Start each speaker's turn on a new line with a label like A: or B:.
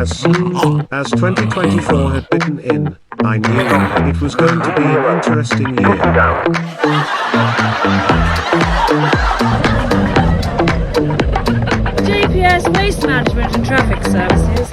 A: As soon as 2024 had bitten in, I knew it was going to be an interesting year.
B: JPS Waste Management and Traffic Services